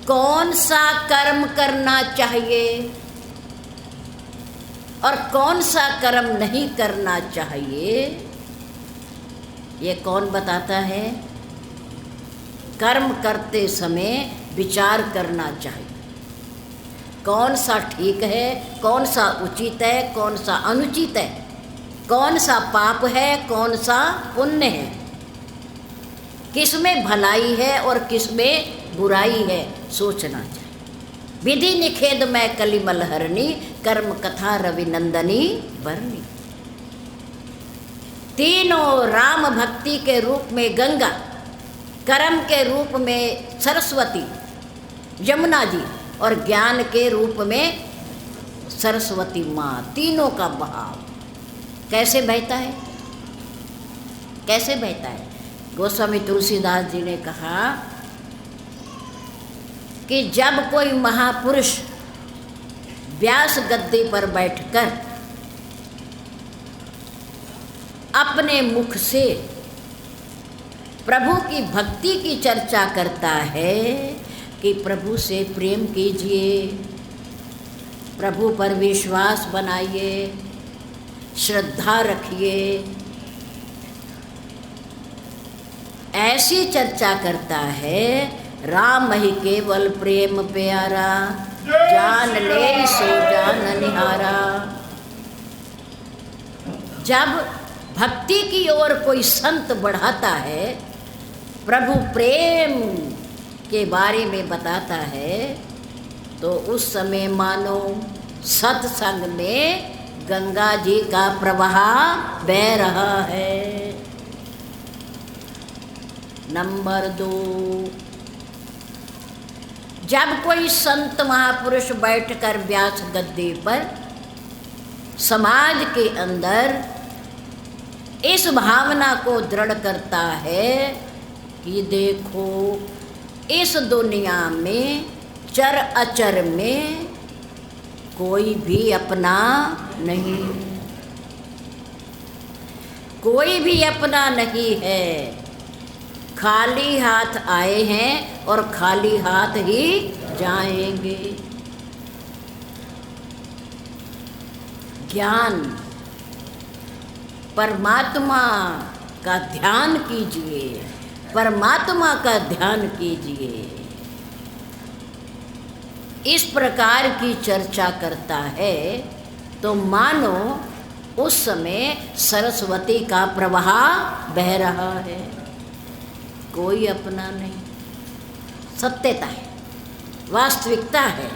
कौन सा कर्म करना चाहिए और कौन सा कर्म नहीं करना चाहिए, ये कौन बताता है? कर्म करते समय विचार करना चाहिए, कौन सा ठीक है, कौन सा उचित है, कौन सा अनुचित है, कौन सा पाप है, कौन सा पुण्य है, किसमें भलाई है और किसमें बुराई है, सोचना चाहिए। विधि निषेध में कलिमल हरणी, कर्म कथा रविनंदनी बरनी। तीनों राम भक्ति के रूप में गंगा, कर्म के रूप में सरस्वती यमुना जी, और ज्ञान के रूप में सरस्वती माँ, तीनों का बहाव कैसे बहता है? कैसे बहता है? गोस्वामी तुलसीदास जी ने कहा कि जब कोई महापुरुष व्यास गद्दी पर बैठकर अपने मुख से प्रभु की भक्ति की चर्चा करता है कि प्रभु से प्रेम कीजिए, प्रभु पर विश्वास बनाइए, श्रद्धा रखिए, ऐसी चर्चा करता है। राम ही केवल प्रेम प्यारा, जान ले सो जान निहारा। जब भक्ति की ओर कोई संत बढ़ाता है, प्रभु प्रेम के बारे में बताता है, तो उस समय मानो सत्संग में गंगा जी का प्रवाह बह रहा है। नंबर 2, जब कोई संत महापुरुष बैठकर व्यास गद्दी पर समाज के अंदर इस भावना को दृढ़ करता है कि देखो, इस दुनिया में चर अचर में कोई भी अपना नहीं, कोई भी अपना नहीं है। खाली हाथ आए हैं और खाली हाथ ही जाएंगे। ज्ञान, परमात्मा का ध्यान कीजिए, परमात्मा का ध्यान कीजिए। इस प्रकार की चर्चा करता है तो मानो उस समय सरस्वती का प्रवाह बह रहा है, कोई अपना नहीं। सत्यता है, वास्तविकता है।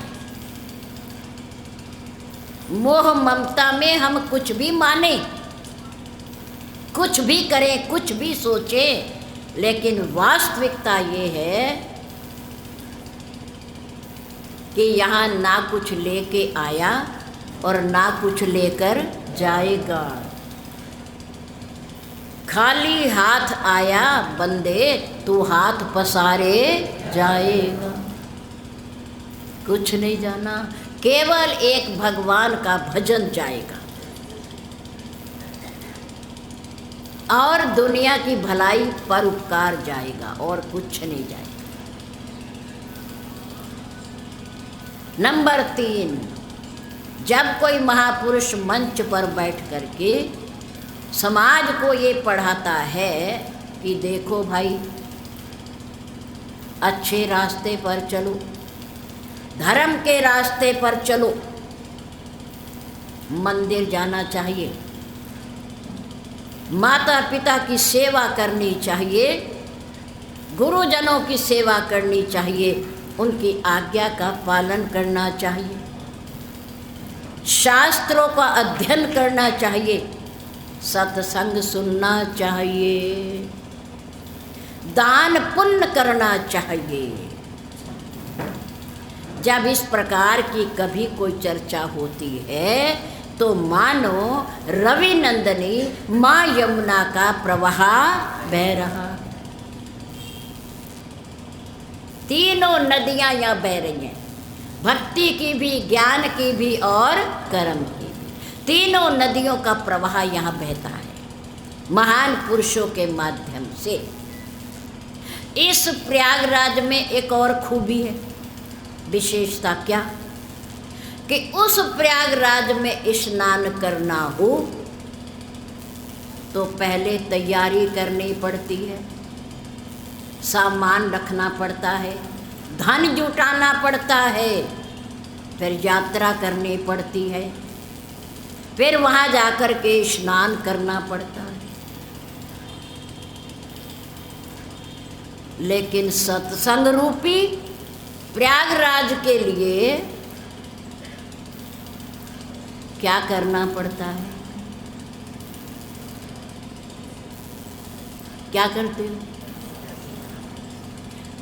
मोह ममता में हम कुछ भी माने, कुछ भी करें, कुछ भी सोचें, लेकिन वास्तविकता ये है कि यहाँ ना कुछ लेके आया और ना कुछ लेकर जाएगा। खाली हाथ आया बंदे, तू हाथ पसारे जाएगा। कुछ नहीं जाना, केवल एक भगवान का भजन जाएगा और दुनिया की भलाई पर उपकार जाएगा और कुछ नहीं जाएगा। नंबर 3, जब कोई महापुरुष मंच पर बैठ करके समाज को ये पढ़ाता है कि देखो भाई, अच्छे रास्ते पर चलो, धर्म के रास्ते पर चलो, मंदिर जाना चाहिए, माता पिता की सेवा करनी चाहिए, गुरुजनों की सेवा करनी चाहिए, उनकी आज्ञा का पालन करना चाहिए, शास्त्रों का अध्ययन करना चाहिए, सत्संग सुनना चाहिए, दान पुण्य करना चाहिए। जब इस प्रकार की कभी कोई चर्चा होती है तो मानो रवि नंदनी माँ यमुना का प्रवाह बह रहा। तीनों नदियाँ यहाँ बह रही हैं, भक्ति की भी, ज्ञान की भी और कर्म की भी। तीनों नदियों का प्रवाह यहाँ बहता है महान पुरुषों के माध्यम से। इस प्रयागराज में एक और खूबी है, विशेषता क्या कि उस प्रयागराज में स्नान करना हो तो पहले तैयारी करनी पड़ती है, सामान रखना पड़ता है, धन जुटाना पड़ता है, फिर यात्रा करनी पड़ती है, फिर वहाँ जाकर के स्नान करना पड़ता है। लेकिन सत्संग रूपी प्रयागराज के लिए क्या करना पड़ता है? क्या करते हो?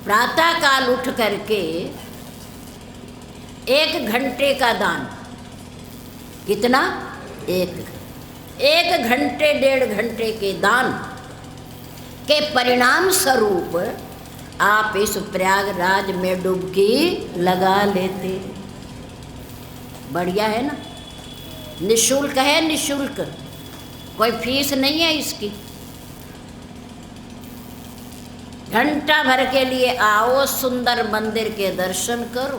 प्रातः काल उठ करके 1 घंटे का दान, कितना? 1 घंटे 1.5 घंटे के दान के परिणाम स्वरूप आप इस प्रयागराज में डुबकी लगा लेते। बढ़िया है ना? निःशुल्क है, निःशुल्क, कोई फीस नहीं है इसकी। घंटा भर के लिए आओ, सुंदर मंदिर के दर्शन करो,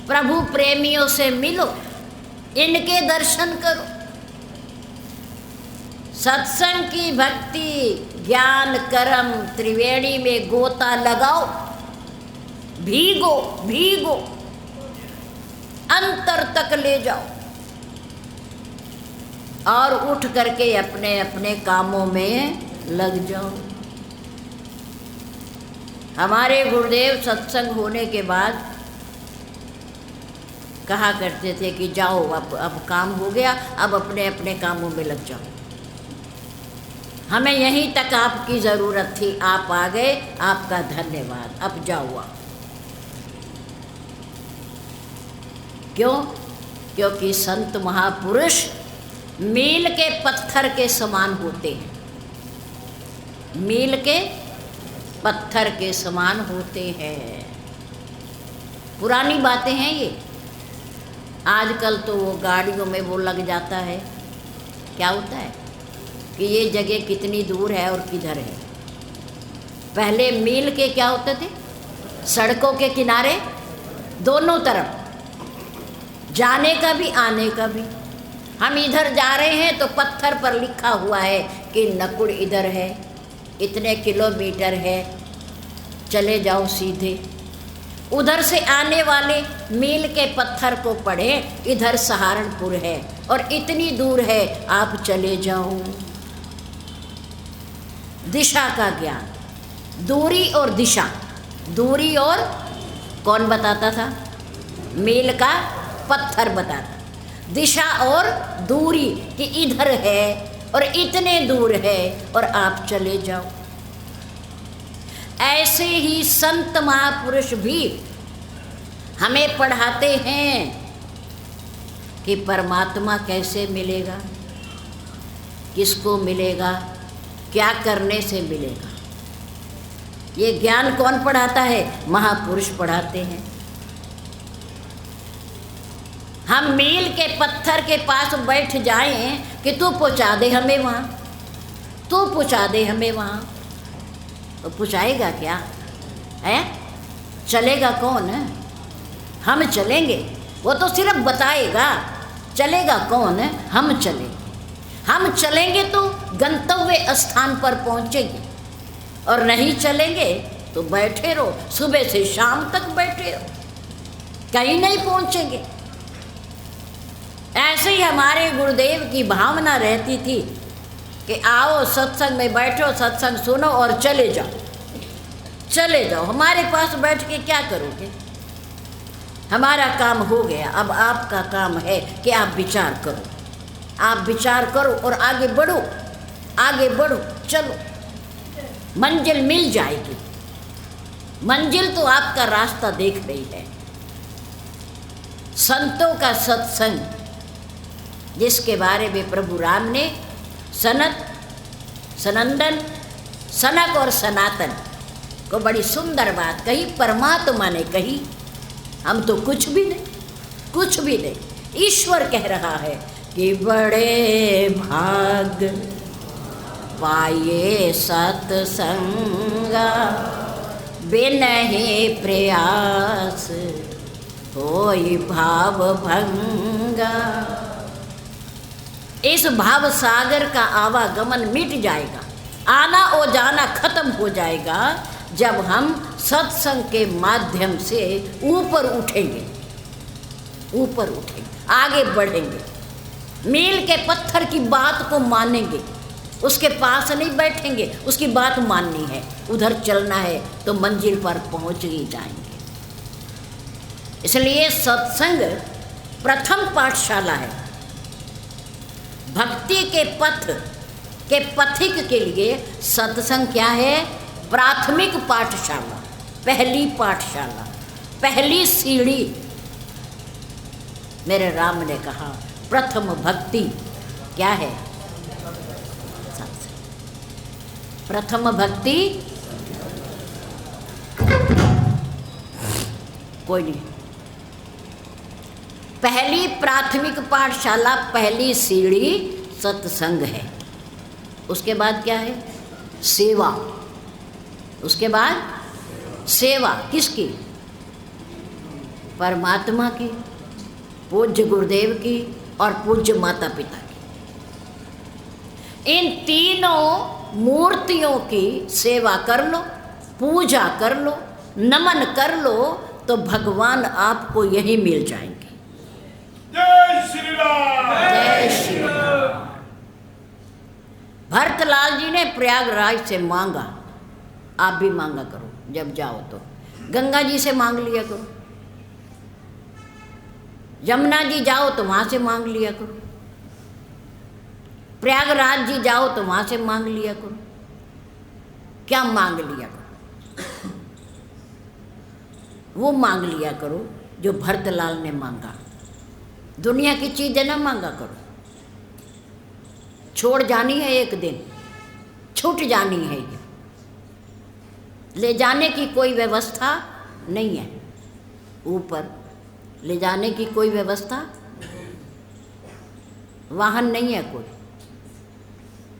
प्रभु प्रेमियों से मिलो, इनके दर्शन करो, सत्संग की भक्ति, ज्ञान, कर्म त्रिवेणी में गोता लगाओ, भीगो भीगो, अंतर तक ले जाओ और उठ करके अपने अपने कामों में लग जाओ। हमारे गुरुदेव सत्संग होने के बाद कहा करते थे कि जाओ, अब काम हो गया, अब अपने अपने कामों में लग जाओ। हमें यहीं तक आपकी ज़रूरत थी, आप आ गए, आपका धन्यवाद, अब जाओ आप। क्यों? क्योंकि संत महापुरुष मील के पत्थर के समान होते हैं, मील के पत्थर के समान होते हैं। पुरानी बातें हैं ये, आजकल तो वो गाड़ियों में वो लग जाता है, क्या होता है कि ये जगह कितनी दूर है और किधर है। पहले मील के क्या होते थे? सड़कों के किनारे दोनों तरफ, जाने का भी आने का भी। हम इधर जा रहे हैं तो पत्थर पर लिखा हुआ है कि नकुड़ इधर है, इतने किलोमीटर है, चले जाओ सीधे। उधर से आने वाले मील के पत्थर को पढ़े, इधर सहारनपुर है और इतनी दूर है, आप चले जाओ। दिशा का ज्ञान, दूरी और दिशा, दूरी और कौन बताता था? मील का पत्थर बताता, दिशा और दूरी कि इधर है और इतने दूर है और आप चले जाओ। ऐसे ही संत महापुरुष भी हमें पढ़ाते हैं कि परमात्मा कैसे मिलेगा, किसको मिलेगा, क्या करने से मिलेगा। ये ज्ञान कौन पढ़ाता है? महापुरुष पढ़ाते हैं। हम मील के पत्थर के पास बैठ जाएं कि तू पहुँचा दे हमें वहाँ, तू पहुँचा दे हमें वहाँ, तो पहुँचाएगा क्या है? चलेगा कौन? हम चलेंगे? वो तो सिर्फ बताएगा, चलेगा कौन? हम चलेंगे। हम चलेंगे तो गंतव्य स्थान पर पहुँचेंगे, और नहीं चलेंगे तो बैठे रहो, सुबह से शाम तक बैठे रहो, कहीं नहीं पहुँचेंगे। ऐसे ही हमारे गुरुदेव की भावना रहती थी कि आओ सत्संग में बैठो, सत्संग सुनो और चले जाओ, चले जाओ। हमारे पास बैठ के क्या करोगे? हमारा काम हो गया, अब आपका काम है कि आप विचार करो, आप विचार करो और आगे बढ़ो, आगे बढ़ो, चलो, मंजिल मिल जाएगी। मंजिल तो आपका रास्ता देख रही है। संतों का सत्संग, जिसके बारे में प्रभु राम ने सनत, सनंदन, सनक और सनातन को बड़ी सुंदर बात कही, परमात्मा ने कही। हम तो कुछ भी नहीं, कुछ भी नहीं। ईश्वर कह रहा है कि बड़े भाग पाए सत्संगा, बिनहि प्रयास होई भाव भंगा। इस भाव सागर का आवागमन मिट जाएगा, आना और जाना खत्म हो जाएगा जब हम सत्संग के माध्यम से ऊपर उठेंगे, ऊपर उठेंगे, आगे बढ़ेंगे, मील के पत्थर की बात को मानेंगे, उसके पास नहीं बैठेंगे, उसकी बात माननी है, उधर चलना है तो मंजिल पर पहुंच ही जाएंगे। इसलिए सत्संग प्रथम पाठशाला है। भक्ति के पथ के पथिक के लिए सत्संग क्या है? प्राथमिक पाठशाला, पहली पाठशाला, पहली सीढ़ी। मेरे राम ने कहा प्रथम भक्ति क्या है? सत्संग। प्रथम भक्ति कोई नहीं। पहली प्राथमिक पाठशाला, पहली सीढ़ी सत्संग है। उसके बाद क्या है? सेवा। उसके बाद सेवा किसकी? परमात्मा की, पूज्य गुरुदेव की और पूज्य माता पिता की। इन तीनों मूर्तियों की सेवा कर लो, पूजा कर लो, नमन कर लो तो भगवान आपको यही मिल जाएंगे। जय श्री राम, जय श्री राम। भरतलाल जी ने प्रयागराज से मांगा, आप भी मांगा करो जब जाओ तो। गंगा जी से मांग लिया करो, यमुना जी जाओ तो वहाँ से मांग लिया करो, प्रयागराज जी जाओ तो वहाँ से मांग लिया करो। क्या मांग लिया करो? वो मांग लिया करो जो भरतलाल ने मांगा। दुनिया की चीज़ें ना मांगा करो, छोड़ जानी है, एक दिन छूट जानी है। ये ले जाने की कोई व्यवस्था नहीं है, ऊपर ले जाने की कोई व्यवस्था, वाहन नहीं है कोई।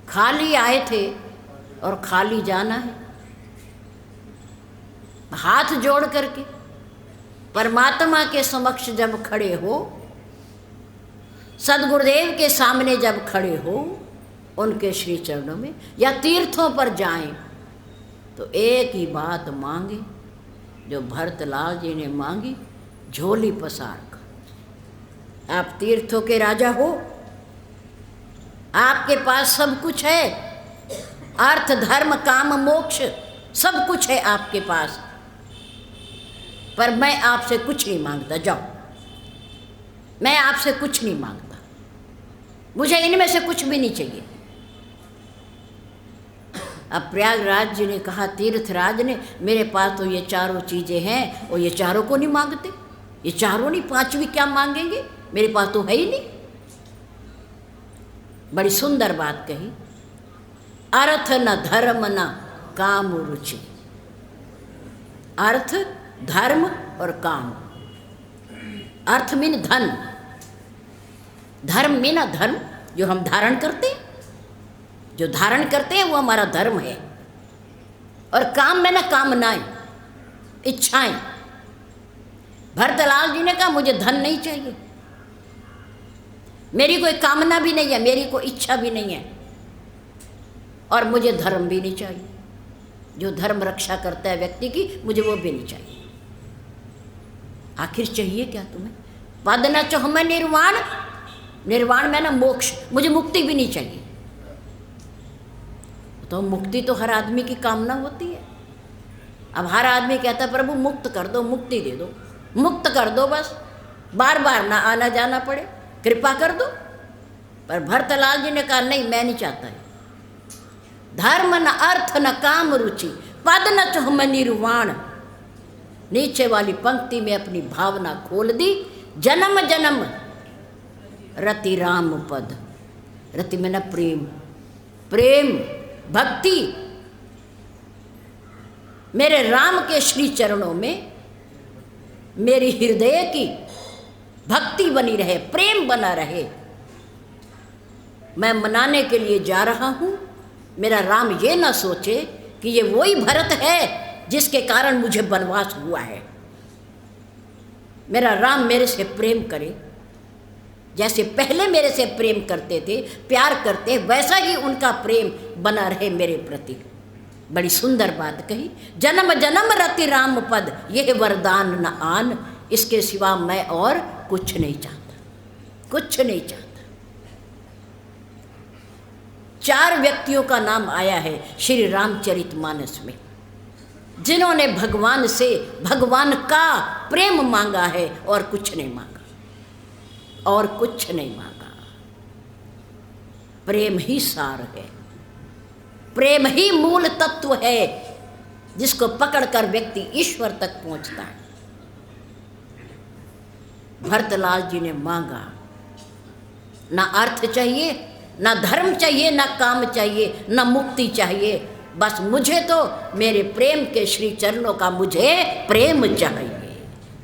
खाली आए थे और खाली जाना है। हाथ जोड़ करके परमात्मा के समक्ष जब खड़े हो, सदगुरुदेव के सामने जब खड़े हो, उनके श्री चरणों में या तीर्थों पर जाएं तो एक ही बात मांगे जो भरतलाल जी ने मांगी, झोली पसार कर। आप तीर्थों के राजा हो, आपके पास सब कुछ है, अर्थ धर्म काम मोक्ष सब कुछ है आपके पास, पर मैं आपसे कुछ नहीं मांगता। जाओ, मैं आपसे कुछ नहीं मांगता, मुझे इनमें से कुछ भी नहीं चाहिए। अब प्रयागराज जी ने कहा, तीर्थराज ने, मेरे पास तो ये चारों चीज़ें हैं और ये चारों को नहीं मांगते, ये चारों नहीं, पांचवी क्या मांगेंगे, मेरे पास तो है ही नहीं। बड़ी सुंदर बात कही, अर्थ न धर्म न काम रुचि। अर्थ, धर्म और काम। अर्थ मीन धन, धर्म मीन धर्म जो हम धारण करते हैं, जो धारण करते हैं वो हमारा धर्म है। और काम में ना कामनाएं, इच्छाएं। भरतलाल जी ने कहा मुझे धन नहीं चाहिए, मेरी कोई कामना भी नहीं है, मेरी कोई इच्छा भी नहीं है, और मुझे धर्म भी नहीं चाहिए। जो धर्म रक्षा करता है व्यक्ति की, मुझे वो भी नहीं चाहिए। आखिर चाहिए क्या तुम्हें? पद न चो हमें निर्वाण, निर्वाण में ना मोक्ष, मुझे मुक्ति भी नहीं चाहिए। तो मुक्ति तो हर आदमी की कामना होती है। अब हर आदमी कहता है प्रभु मुक्त कर दो, मुक्ति दे दो, मुक्त कर दो, बस बार बार ना आना जाना पड़े, कृपा कर दो। पर भरतलाल जी ने कहा नहीं, मैं नहीं चाहता है। धर्म न अर्थ न काम रुचि, पद न चुहम निर्वाण। नीचे वाली पंक्ति में अपनी भावना खोल दी। जन्म जन्म रति राम पद, रति में न प्रेम, प्रेम भक्ति मेरे राम के श्री चरणों में मेरी हृदय की भक्ति बनी रहे, प्रेम बना रहे। मैं मनाने के लिए जा रहा हूँ, मेरा राम ये ना सोचे कि ये वही भरत है जिसके कारण मुझे वनवास हुआ है। मेरा राम मेरे से प्रेम करे, जैसे पहले मेरे से प्रेम करते थे, प्यार करते, वैसा ही उनका प्रेम बना रहे मेरे प्रति। बड़ी सुंदर बात कही। जन्म जन्म रति राम पद, यह वरदान न आन। इसके सिवा मैं और कुछ नहीं चाहता, कुछ नहीं चाहता। 4 व्यक्तियों का नाम आया है श्री रामचरितमानस में, जिन्होंने भगवान से भगवान का प्रेम मांगा है और कुछ नहीं मांगा, और कुछ नहीं मांगा। प्रेम ही सार है, प्रेम ही मूल तत्व है, जिसको पकड़कर व्यक्ति ईश्वर तक पहुंचता है। भरतलाल जी ने मांगा, ना अर्थ चाहिए, ना धर्म चाहिए, ना काम चाहिए, ना मुक्ति चाहिए, बस मुझे तो मेरे प्रेम के श्री चरणों का मुझे प्रेम चाहिए,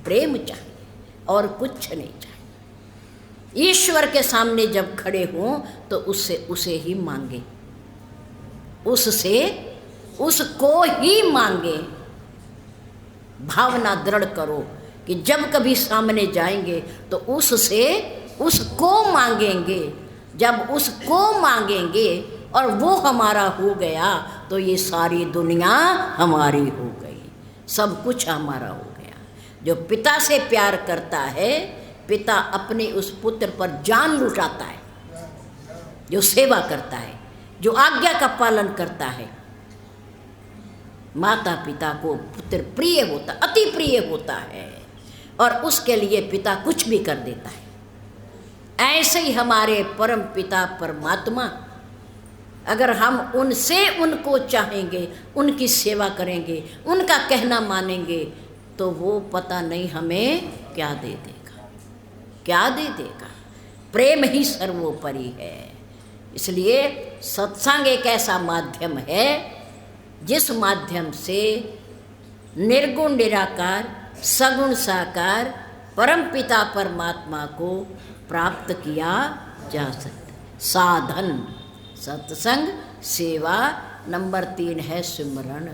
प्रेम चाहिए और कुछ नहीं चाहिए। ईश्वर के सामने जब खड़े हों तो उससे उसे ही मांगे, उससे उसको ही मांगे। भावना दृढ़ करो कि जब कभी सामने जाएंगे तो उससे उसको मांगेंगे। जब उसको मांगेंगे और वो हमारा हो गया तो ये सारी दुनिया हमारी हो गई, सब कुछ हमारा हो गया। जो पिता से प्यार करता है, पिता अपने उस पुत्र पर जान लुटाता है। जो सेवा करता है, जो आज्ञा का पालन करता है, माता पिता को पुत्र प्रिय होता, अति प्रिय होता है, और उसके लिए पिता कुछ भी कर देता है। ऐसे ही हमारे परम पिता परमात्मा, अगर हम उनसे उनको चाहेंगे, उनकी सेवा करेंगे, उनका कहना मानेंगे, तो वो पता नहीं हमें क्या दे देगा, क्या दे देगा। प्रेम ही सर्वोपरि है। इसलिए सत्संग एक ऐसा माध्यम है जिस माध्यम से निर्गुण निराकार सगुण साकार परम पिता परमात्मा को प्राप्त किया जा सकता है। साधन सत्संग, सेवा, नंबर 3 है सिमरन।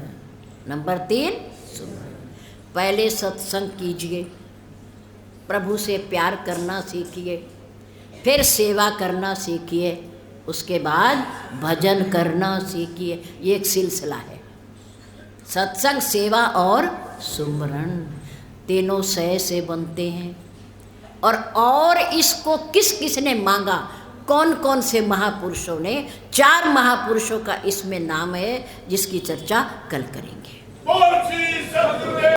नंबर 3 सिमरन। पहले सत्संग कीजिए, प्रभु से प्यार करना सीखिए, फिर सेवा करना सीखिए, उसके बाद भजन करना सीखिए। ये एक सिलसिला है, सत्संग, सेवा और सुमरन, तीनों सह से बनते हैं। और इसको किस किस ने मांगा, कौन कौन से महापुरुषों ने? 4 महापुरुषों का इसमें नाम है, जिसकी चर्चा कल करेंगे।